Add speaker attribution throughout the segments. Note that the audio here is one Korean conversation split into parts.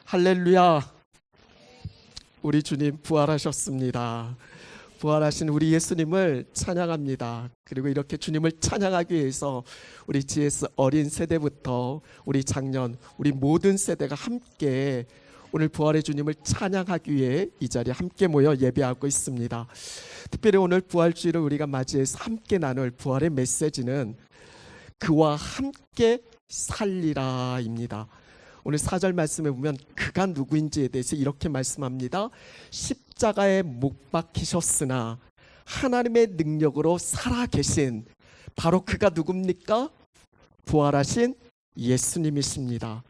Speaker 1: 할렐루야. 우리 주님 부활하셨습니다. 부활하신 우리 예수님을 찬양합니다. 그리고 이렇게 주님을 찬양하기 위해서 우리 GS 어린 세대부터 우리 장년, 우리 모든 세대가 함께 오늘 부활의 주님을 찬양하기 위해 이 자리에 함께 모여 예배하고 있습니다. 특별히 오늘 부활주일을 우리가 맞이해서 함께 나눌 부활의 메시지는 그와 함께 살리라입니다. 오늘 4절 말씀에 보면 그가 누구인지에 대해서 이렇게 말씀합니다. 십자가에 못 박히셨으나 하나님의 능력으로 살아계신 바로 그가 누굽니까? 부활하신 예수님이십니다.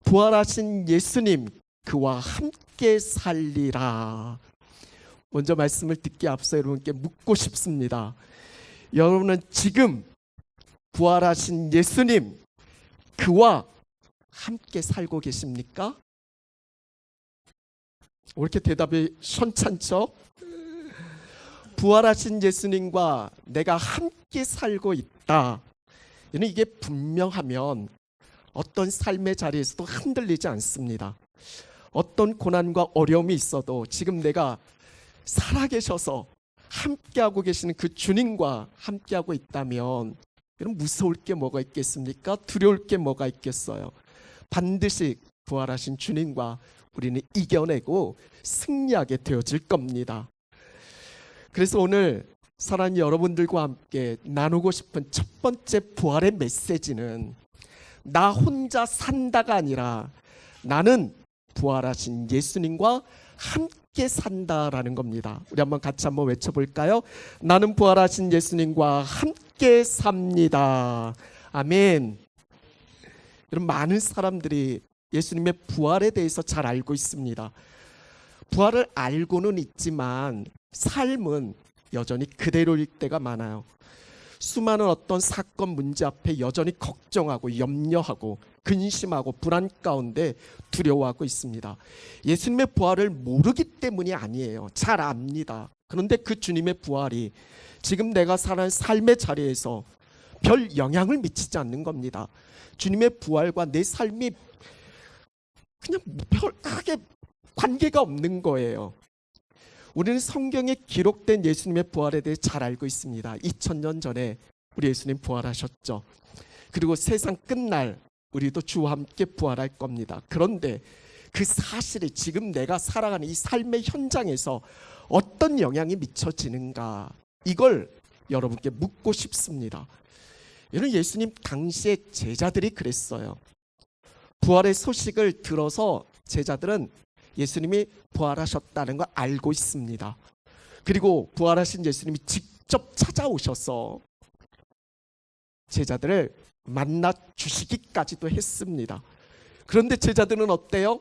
Speaker 1: 부활하신 예수님, 그와 함께 살리라. 먼저 말씀을 듣기 앞서 여러분께 묻고 싶습니다. 여러분은 지금 부활하신 예수님, 그와 함께 살고 계십니까? 왜 이렇게 대답이 시원찮죠? 부활하신 예수님과 내가 함께 살고 있다. 이게 분명하면 어떤 삶의 자리에서도 흔들리지 않습니다. 어떤 고난과 어려움이 있어도 지금 내가 살아계셔서 함께하고 계시는 그 주님과 함께하고 있다면 여러분 무서울 게 뭐가 있겠습니까? 두려울 게 뭐가 있겠어요? 반드시 부활하신 주님과 우리는 이겨내고 승리하게 되어질 겁니다. 그래서 오늘 사랑하는 여러분들과 함께 나누고 싶은 첫 번째 부활의 메시지는 나 혼자 산다가 아니라 나는 부활하신 예수님과 함께 산다라는 겁니다. 우리 같이 한번 외쳐볼까요? 나는 부활하신 예수님과 함께 삽니다. 아멘. 여러분, 많은 사람들이 예수님의 부활에 대해서 잘 알고 있습니다. 부활을 알고는 있지만 삶은 여전히 그대로일 때가 많아요. 수많은 어떤 사건 문제 앞에 여전히 걱정하고 염려하고 근심하고 불안 가운데 두려워하고 있습니다. 예수님의 부활을 모르기 때문이 아니에요. 잘 압니다. 그런데 그 주님의 부활이 지금 내가 사는 삶의 자리에서 별 영향을 미치지 않는 겁니다. 주님의 부활과 내 삶이 그냥 별 크게 관계가 없는 거예요. 우리는 성경에 기록된 예수님의 부활에 대해 잘 알고 있습니다. 2000년 전에 우리 예수님 부활하셨죠. 그리고 세상 끝날 우리도 주와 함께 부활할 겁니다. 그런데 그 사실이 지금 내가 살아가는 이 삶의 현장에서 어떤 영향이 미쳐지는가, 이걸 여러분께 묻고 싶습니다. 여러분, 예수님 당시에 제자들이 그랬어요. 부활의 소식을 들어서 제자들은 예수님이 부활하셨다는 걸 알고 있습니다. 그리고 부활하신 예수님이 직접 찾아오셔서 제자들을 만나 주시기까지도 했습니다. 그런데 제자들은 어때요?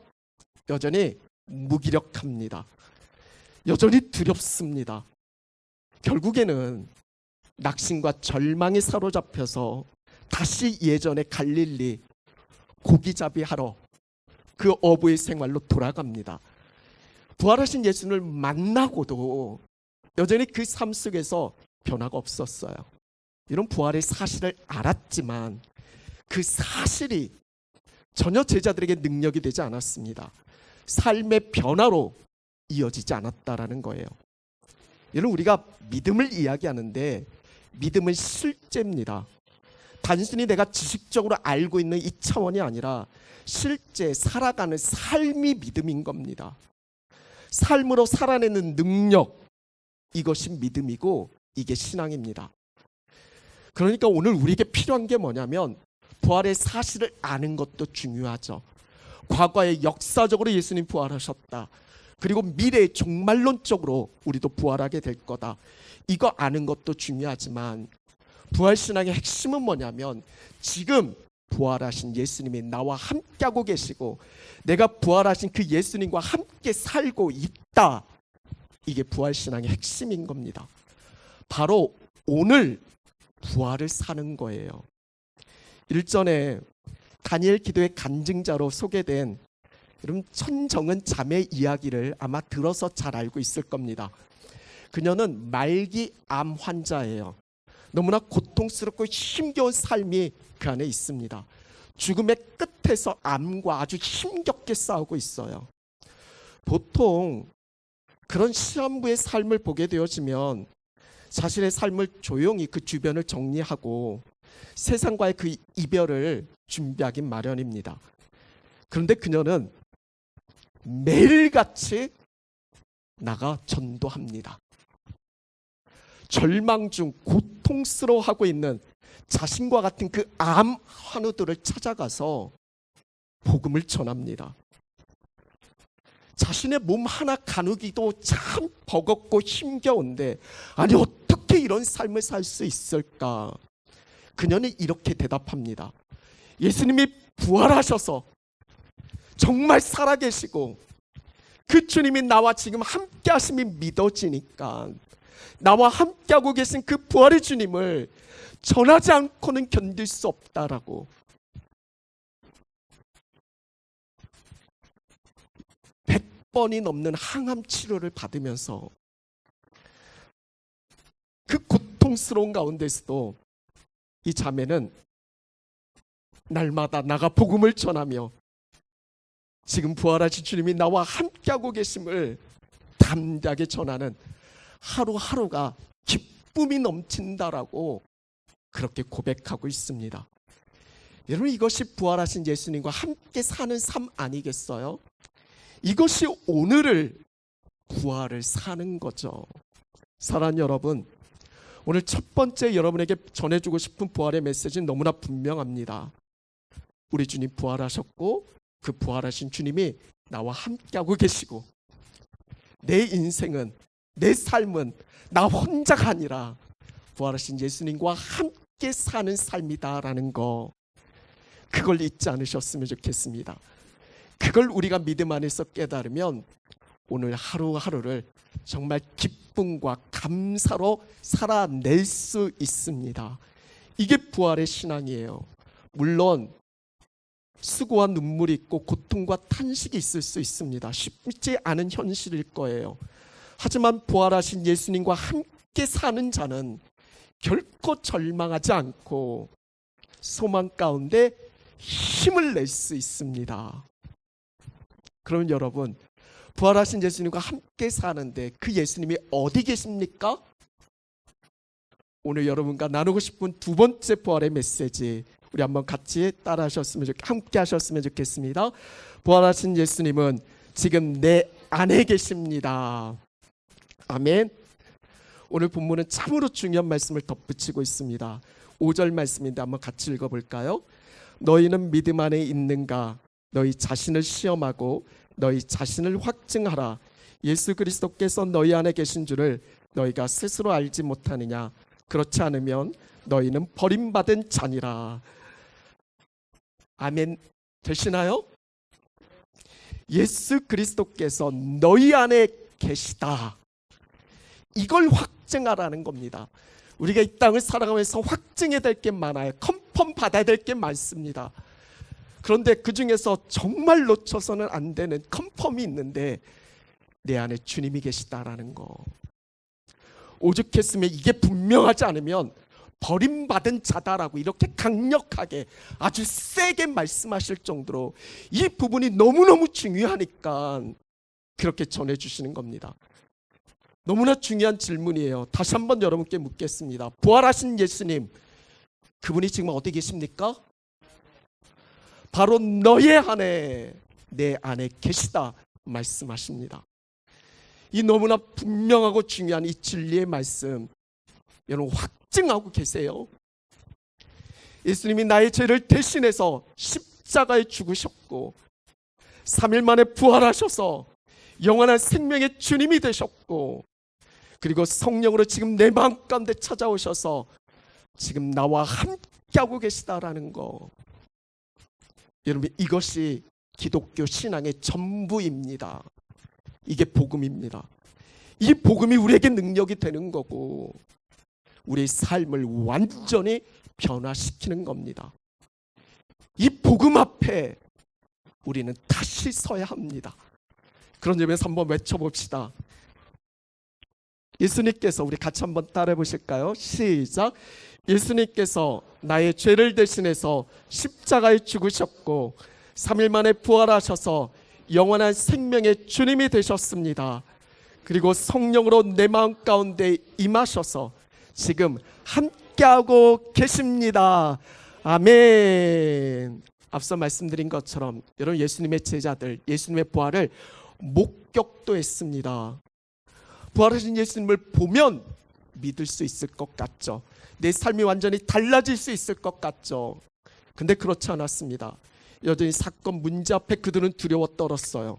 Speaker 1: 여전히 무기력합니다. 여전히 두렵습니다. 결국에는 낙심과 절망에 사로잡혀서 다시 예전의 갈릴리 고기잡이 하러 그 어부의 생활로 돌아갑니다. 부활하신 예수님을 만나고도 여전히 그 삶 속에서 변화가 없었어요. 이런 부활의 사실을 알았지만 그 사실이 전혀 제자들에게 능력이 되지 않았습니다. 삶의 변화로 이어지지 않았다라는 거예요. 여러분, 우리가 믿음을 이야기하는데 믿음은 실제입니다. 단순히 내가 지식적으로 알고 있는 이 차원이 아니라 실제 살아가는 삶이 믿음인 겁니다. 삶으로 살아내는 능력, 이것이 믿음이고 이게 신앙입니다. 그러니까 오늘 우리에게 필요한 게 뭐냐면 부활의 사실을 아는 것도 중요하죠. 과거에 역사적으로 예수님 부활하셨다. 그리고 미래의 종말론적으로 우리도 부활하게 될 거다. 이거 아는 것도 중요하지만 부활신앙의 핵심은 뭐냐면 지금 부활하신 예수님이 나와 함께하고 계시고 내가 부활하신 그 예수님과 함께 살고 있다. 이게 부활신앙의 핵심인 겁니다. 바로 오늘 부활을 사는 거예요. 일전에 다니엘 기도의 간증자로 소개된 여러분 천정은 자매 이야기를 아마 들어서 잘 알고 있을 겁니다. 그녀는 말기 암 환자예요. 너무나 고통스럽고 힘겨운 삶이 그 안에 있습니다. 죽음의 끝에서 암과 아주 힘겹게 싸우고 있어요. 보통 그런 시한부의 삶을 보게 되어지면 자신의 삶을 조용히 그 주변을 정리하고 세상과의 그 이별을 준비하기 마련입니다. 그런데 그녀는 매일같이 나가 전도합니다. 절망 중 고통스러워하고 있는 자신과 같은 그 암 환우들을 찾아가서 복음을 전합니다. 자신의 몸 하나 가누기도 참 버겁고 힘겨운데 아니 어떻게 이런 삶을 살 수 있을까? 그녀는 이렇게 대답합니다. 예수님이 부활하셔서 정말 살아계시고 그 주님이 나와 지금 함께 하심이 믿어지니까 나와 함께하고 계신 그 부활의 주님을 전하지 않고는 견딜 수 없다라고. 100번이 넘는 항암 치료를 받으면서 그 고통스러운 가운데서도 이 자매는 날마다 나가 복음을 전하며 지금 부활하신 주님이 나와 함께하고 계심을 담대하게 전하는 하루하루가 기쁨이 넘친다라고 그렇게 고백하고 있습니다. 여러분, 이것이 부활하신 예수님과 함께 사는 삶 아니겠어요? 이것이 오늘을 부활을 사는 거죠. 사랑하는 여러분, 오늘 첫 번째 여러분에게 전해주고 싶은 부활의 메시지는 너무나 분명합니다. 우리 주님 부활하셨고 그 부활하신 주님이 나와 함께하고 계시고 내 인생은, 내 삶은 나 혼자가 아니라 부활하신 예수님과 함께 사는 삶이다라는 거, 그걸 잊지 않으셨으면 좋겠습니다. 그걸 우리가 믿음 안에서 깨달으면 오늘 하루하루를 정말 기쁨과 감사로 살아낼 수 있습니다. 이게 부활의 신앙이에요. 물론 수고와 눈물이 있고 고통과 탄식이 있을 수 있습니다. 쉽지 않은 현실일 거예요. 하지만 부활하신 예수님과 함께 사는 자는 결코 절망하지 않고 소망 가운데 힘을 낼 수 있습니다. 그럼 여러분, 부활하신 예수님과 함께 사는데 그 예수님이 어디 계십니까? 오늘 여러분과 나누고 싶은 두 번째 부활의 메시지, 우리 한번 같이 함께 하셨으면 좋겠습니다. 부활하신 예수님은 지금 내 안에 계십니다. 아멘. 오늘 본문은 참으로 중요한 말씀을 덧붙이고 있습니다. 5절 말씀인데 한번 같이 읽어볼까요? 너희는 믿음 안에 있는가? 너희 자신을 시험하고 너희 자신을 확증하라. 예수 그리스도께서 너희 안에 계신 줄을 너희가 스스로 알지 못하느냐? 그렇지 않으면 너희는 버림받은 자니라. 아멘 되시나요? 예수 그리스도께서 너희 안에 계시다. 이걸 확증하라는 겁니다. 우리가 이 땅을 살아가면서 확증해야 될 게 많아요. 컨펌 받아야 될 게 많습니다. 그런데 그 중에서 정말 놓쳐서는 안 되는 컨펌이 있는데 내 안에 주님이 계시다라는 거. 오죽했으면 이게 분명하지 않으면 버림받은 자다라고 이렇게 강력하게 아주 세게 말씀하실 정도로 이 부분이 너무너무 중요하니까 그렇게 전해주시는 겁니다. 너무나 중요한 질문이에요. 다시 한번 여러분께 묻겠습니다. 부활하신 예수님, 그분이 지금 어디 계십니까? 바로 너의 안에, 내 안에 계시다 말씀하십니다. 이 너무나 분명하고 중요한 이 진리의 말씀, 여러분 확증하고 계세요. 예수님이 나의 죄를 대신해서 십자가에 죽으셨고 3일 만에 부활하셔서 영원한 생명의 주님이 되셨고, 그리고 성령으로 지금 내 마음 가운데 찾아오셔서 지금 나와 함께하고 계시다라는 거. 여러분, 이것이 기독교 신앙의 전부입니다. 이게 복음입니다. 이 복음이 우리에게 능력이 되는 거고 우리의 삶을 완전히 변화시키는 겁니다. 이 복음 앞에 우리는 다시 서야 합니다. 그런 점에서 한번 외쳐봅시다. 예수님께서, 우리 같이 한번 따라해 보실까요? 시작. 예수님께서 나의 죄를 대신해서 십자가에 죽으셨고 3일 만에 부활하셔서 영원한 생명의 주님이 되셨습니다. 그리고 성령으로 내 마음 가운데 임하셔서 지금 함께하고 계십니다. 아멘. 앞서 말씀드린 것처럼 여러분, 예수님의 제자들, 예수님의 부활을 목격도 했습니다. 부활하신 예수님을 보면 믿을 수 있을 것 같죠. 내 삶이 완전히 달라질 수 있을 것 같죠. 근데 그렇지 않았습니다. 여전히 사건 문제 앞에 그들은 두려워 떨었어요.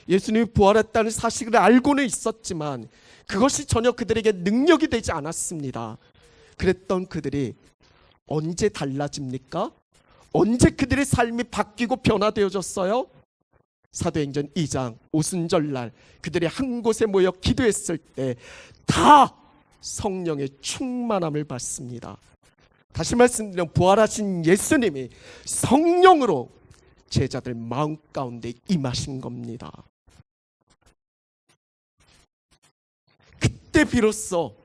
Speaker 1: 예수님이 부활했다는 사실을 알고는 있었지만 그것이 전혀 그들에게 능력이 되지 않았습니다. 그랬던 그들이 언제 달라집니까? 언제 그들의 삶이 바뀌고 변화되어졌어요? 사도행전 2장 오순절날 그들이 한 곳에 모여 기도했을 때 다 성령의 충만함을 받습니다. 다시 말씀드리면 부활하신 예수님이 성령으로 제자들 마음 가운데 임하신 겁니다. 그때 비로소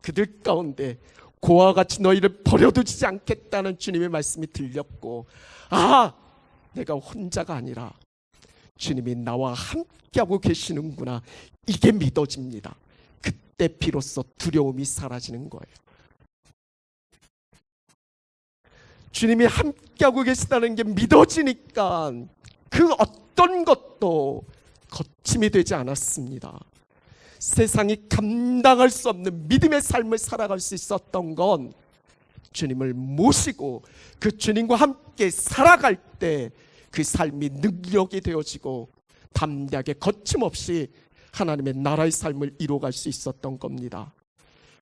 Speaker 1: 그들 가운데 고와 같이 너희를 버려두지 않겠다는 주님의 말씀이 들렸고, 아, 내가 혼자가 아니라 주님이 나와 함께하고 계시는구나, 이게 믿어집니다. 그때 비로소 두려움이 사라지는 거예요. 주님이 함께하고 계시다는 게 믿어지니까 그 어떤 것도 거침이 되지 않았습니다. 세상이 감당할 수 없는 믿음의 삶을 살아갈 수 있었던 건 주님을 모시고 그 주님과 함께 살아갈 때 그 삶이 능력이 되어지고 담대하게 거침없이 하나님의 나라의 삶을 이루어갈 수 있었던 겁니다.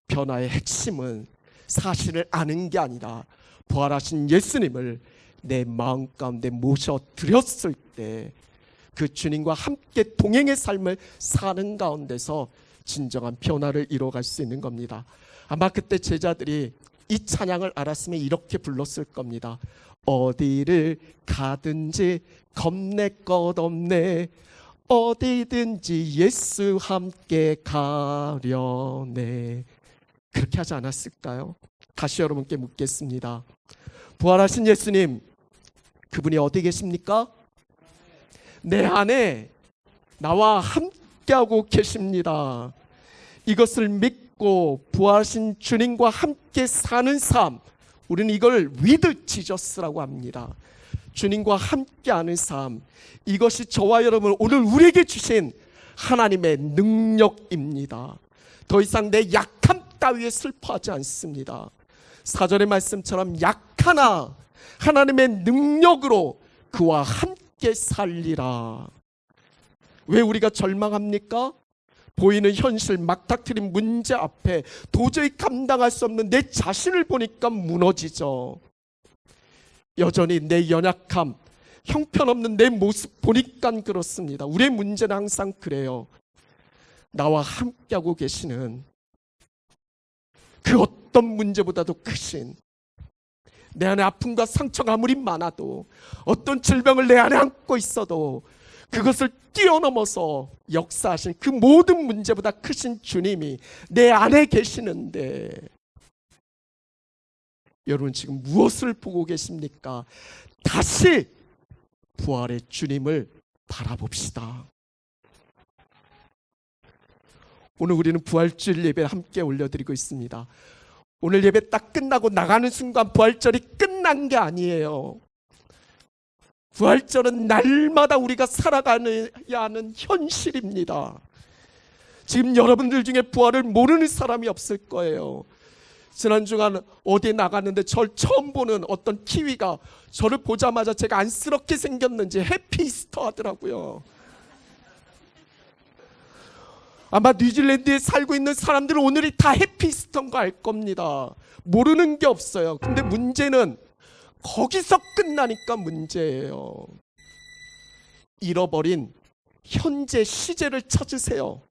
Speaker 1: 변화의 핵심은 사실을 아는 게 아니라 부활하신 예수님을 내 마음 가운데 모셔드렸을 때 그 주님과 함께 동행의 삶을 사는 가운데서 진정한 변화를 이루어갈 수 있는 겁니다. 아마 그때 제자들이 이 찬양을 알았으면 이렇게 불렀을 겁니다. 어디를 가든지 겁낼 것 없네, 어디든지 예수 함께 가려네. 그렇게 하지 않았을까요? 다시 여러분께 묻겠습니다. 부활하신 예수님, 그분이 어디 계십니까? 내 안에 나와 함께하고 계십니다. 이것을 믿고 부활하신 주님과 함께 사는 삶, 우리는 이걸 with Jesus라고 합니다. 주님과 함께하는 삶, 이것이 저와 여러분 오늘 우리에게 주신 하나님의 능력입니다. 더 이상 내 약함 따위에 슬퍼하지 않습니다. 사절의 말씀처럼 약하나 하나님의 능력으로 그와 함께 살리라. 왜 우리가 절망합니까? 보이는 현실, 막닥뜨린 문제 앞에 도저히 감당할 수 없는 내 자신을 보니까 무너지죠. 여전히 내 연약함, 형편없는 내 모습 보니까 그렇습니다. 우리의 문제는 항상 그래요. 나와 함께하고 계시는 그 어떤 문제보다도 크신, 내 안에 아픔과 상처가 아무리 많아도, 어떤 질병을 내 안에 안고 있어도 그것을 뛰어넘어서 역사하신 그 모든 문제보다 크신 주님이 내 안에 계시는데, 여러분 지금 무엇을 보고 계십니까? 다시 부활의 주님을 바라봅시다. 오늘 우리는 부활주일 예배 함께 올려드리고 있습니다. 오늘 예배 딱 끝나고 나가는 순간 부활절이 끝난 게 아니에요. 부활절은 날마다 우리가 살아가야 하는 현실입니다. 지금 여러분들 중에 부활을 모르는 사람이 없을 거예요. 지난 주간 어디에 나갔는데 절 처음 보는 어떤 키위가 저를 보자마자 제가 안쓰럽게 생겼는지 해피이스터 하더라고요. 아마 뉴질랜드에 살고 있는 사람들은 오늘이 다 해피이스터인 거 알 겁니다. 모르는 게 없어요. 근데 문제는 거기서 끝나니까 문제예요. 잃어버린 현재 시제를 찾으세요.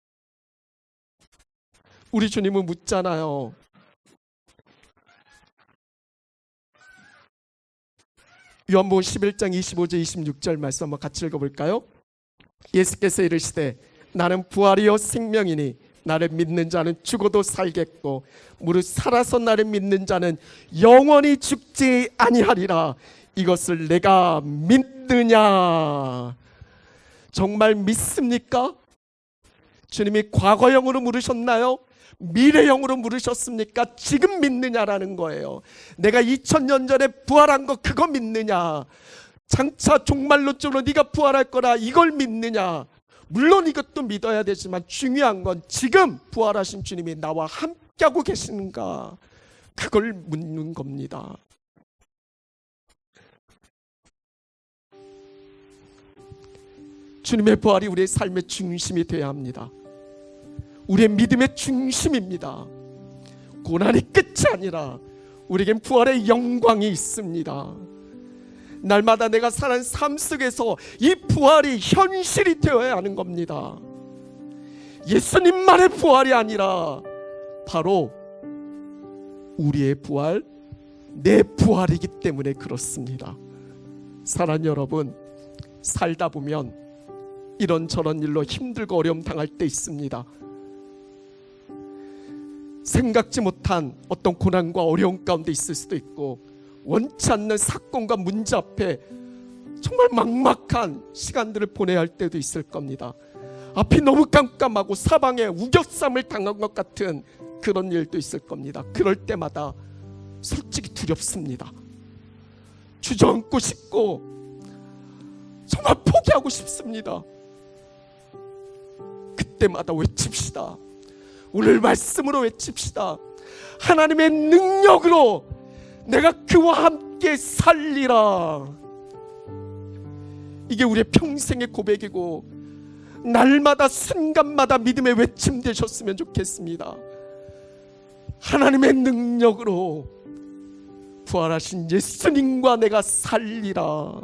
Speaker 1: 우리 주님은 묻잖아요. 요한복음 11장 25절 26절 말씀 한번 같이 읽어볼까요? 예수께서 이르시되 나는 부활이요 생명이니 나를 믿는 자는 죽어도 살겠고 무릇 살아서 나를 믿는 자는 영원히 죽지 아니하리라. 이것을 내가 믿 믿느냐? 정말 믿습니까? 주님이 과거형으로 물으셨나요? 미래형으로 물으셨습니까? 지금 믿느냐라는 거예요. 내가 2000년 전에 부활한 거 그거 믿느냐? 장차 종말론적으로 네가 부활할 거라 이걸 믿느냐? 물론 이것도 믿어야 되지만 중요한 건 지금 부활하신 주님이 나와 함께하고 계시는가? 그걸 묻는 겁니다. 주님의 부활이 우리의 삶의 중심이 되어야 합니다. 우리의 믿음의 중심입니다. 고난이 끝이 아니라 우리에겐 부활의 영광이 있습니다. 날마다 내가 사는 삶 속에서 이 부활이 현실이 되어야 하는 겁니다. 예수님만의 부활이 아니라 바로 우리의 부활, 내 부활이기 때문에 그렇습니다. 사랑하는 여러분, 살다 보면 이런저런 일로 힘들고 어려움 당할 때 있습니다. 생각지 못한 어떤 고난과 어려움 가운데 있을 수도 있고, 원치 않는 사건과 문제 앞에 정말 막막한 시간들을 보내야 할 때도 있을 겁니다. 앞이 너무 깜깜하고 사방에 우겨쌈을 당한 것 같은 그런 일도 있을 겁니다. 그럴 때마다 솔직히 두렵습니다. 주저앉고 싶고 정말 포기하고 싶습니다. 그때마다 외칩시다. 오늘 말씀으로 외칩시다. 하나님의 능력으로 내가 그와 함께 살리라. 이게 우리의 평생의 고백이고 날마다 순간마다 믿음의 외침 되셨으면 좋겠습니다. 하나님의 능력으로 부활하신 예수님과 내가 살리라.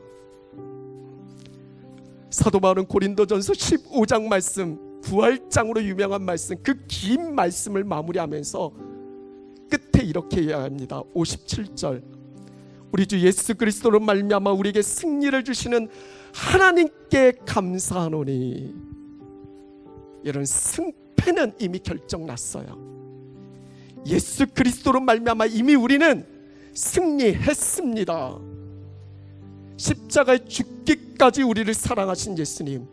Speaker 1: 사도 바울은 고린도전서 15장 말씀, 부활장으로 유명한 말씀, 그 긴 말씀을 마무리하면서 끝에 이렇게 이야기합니다. 57절, 우리 주 예수 그리스도로 말미암아 우리에게 승리를 주시는 하나님께 감사하노니. 이런 승패는 이미 결정났어요. 예수 그리스도로 말미암아 이미 우리는 승리했습니다. 십자가에 죽기까지 우리를 사랑하신 예수님,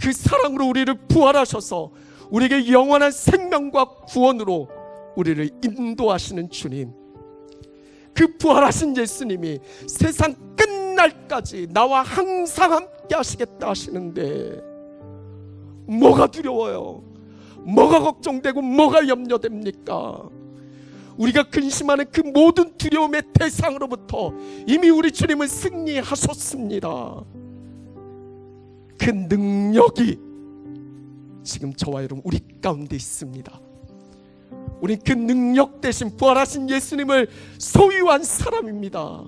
Speaker 1: 그 사랑으로 우리를 부활하셔서 우리에게 영원한 생명과 구원으로 우리를 인도하시는 주님, 그 부활하신 예수님이 세상 끝날까지 나와 항상 함께 하시겠다 하시는데 뭐가 두려워요? 뭐가 걱정되고 뭐가 염려됩니까? 우리가 근심하는 그 모든 두려움의 대상으로부터 이미 우리 주님은 승리하셨습니다. 그 능력이 지금 저와 여러분 우리 가운데 있습니다. 우린 그 능력 대신 부활하신 예수님을 소유한 사람입니다.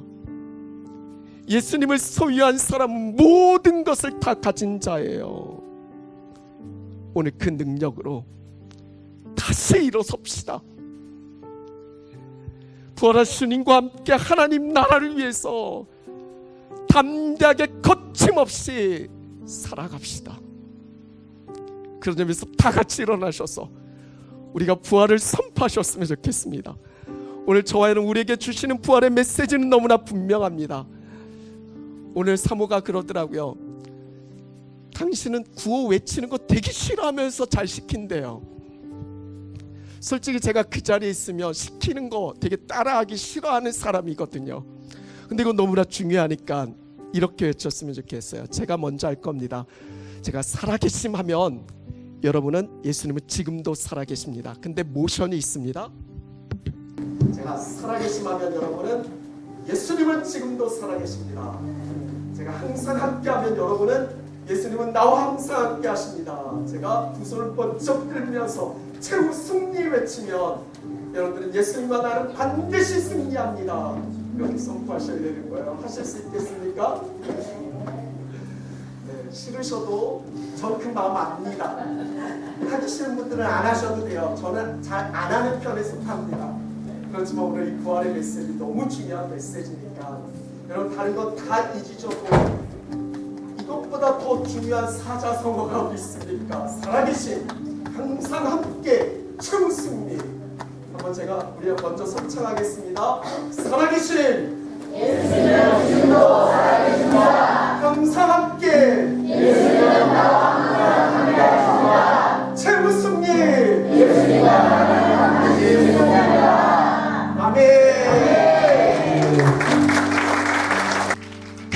Speaker 1: 예수님을 소유한 사람은 모든 것을 다 가진 자예요. 오늘 그 능력으로 다시 일어섭시다. 부활하신 주님과 함께 하나님 나라를 위해서 담대하게 거침없이 살아갑시다. 그런 점에서 다 같이 일어나셔서 우리가 부활을 선포하셨으면 좋겠습니다. 오늘 저와 여러분 우리에게 주시는 부활의 메시지는 너무나 분명합니다. 오늘 사모가 그러더라고요. 당신은 구호 외치는 거 되게 싫어하면서 잘 시킨대요. 솔직히 제가 그 자리에 있으면 시키는 거 되게 따라하기 싫어하는 사람이거든요. 근데 이거 너무나 중요하니까 이렇게 외쳤으면 좋겠어요. 제가 먼저 할 겁니다. 제가 살아계심 하면 여러분은 예수님은 지금도 살아계십니다. 근데 모션이 있습니다. 제가 살아계심 하면 여러분은 예수님은 지금도 살아계십니다. 제가 항상 함께하면 여러분은 예수님은 나와 항상 함께 하십니다. 제가 두 손을 번쩍 들면서 최후 승리 외치면 여러분들은 예수님과 나는 반드시 승리합니다. 이렇게 선포하셔야 되는 거예요. 하실 수 있겠습니까? 네, 싫으셔도 전 그 마음 압니다. 하기 싫은 분들은 안 하셔도 돼요. 저는 잘 안 하는 편에 속합니다. 그렇지만 오늘 이 부활의 메시지 너무 중요한 메시지니까 여러분 다른 건 다 잊으셔도 이것보다 더 중요한 사자성어가 어디 있습니까? 살아계신 항상 함께 최후 승리. 한번 우리가 먼저 선창하겠습니다. 살아계신 예수님은 지금도 살아계십니다.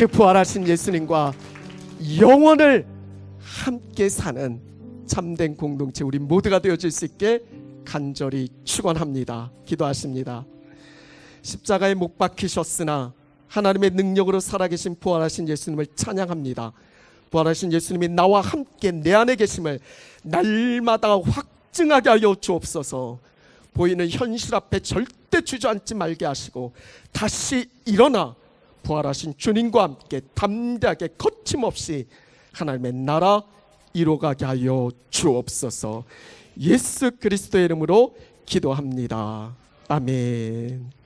Speaker 1: 그 부활하신 예수님과 영원을 함께 사는 참된 공동체 우리 모두가 되어질 수 있게 간절히 축원합니다. 기도하십니다. 십자가에 못 박히셨으나 하나님의 능력으로 살아계신 부활하신 예수님을 찬양합니다. 부활하신 예수님이 나와 함께 내 안에 계심을 날마다 확증하게 하여 주옵소서. 보이는 현실 앞에 절대 주저앉지 말게 하시고 다시 일어나 부활하신 주님과 함께 담대하게 거침없이 하나님의 나라 이루어가게 하여 주옵소서. 예수 그리스도의 이름으로 기도합니다. 아멘.